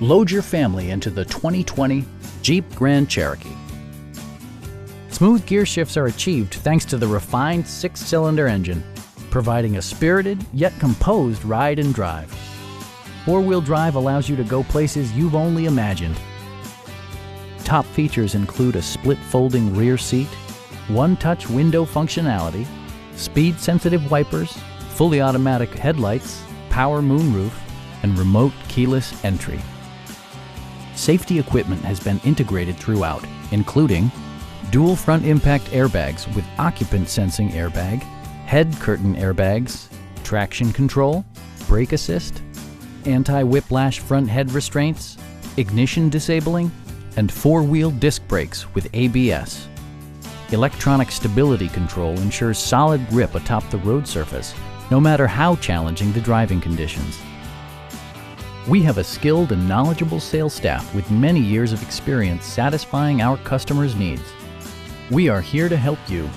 Load your family into the 2020 Jeep Grand Cherokee. Smooth gear shifts are achieved thanks to the refined 6-cylinder engine, providing a spirited yet composed ride and drive. 4-wheel drive allows you to go places you've only imagined. Top features include a split folding rear seat, one-touch window functionality, speed-sensitive wipers, fully automatic headlights, power moonroof, and remote keyless entry. Safety equipment has been integrated throughout, including dual front impact airbags with occupant sensing airbag, head curtain airbags, traction control, brake assist, anti-whiplash front head restraints, ignition disabling, and 4-wheel disc brakes with ABS. Electronic stability control ensures solid grip atop the road surface, no matter how challenging the driving conditions. We have a skilled and knowledgeable sales staff with many years of experience satisfying our customers' needs. We are here to help you.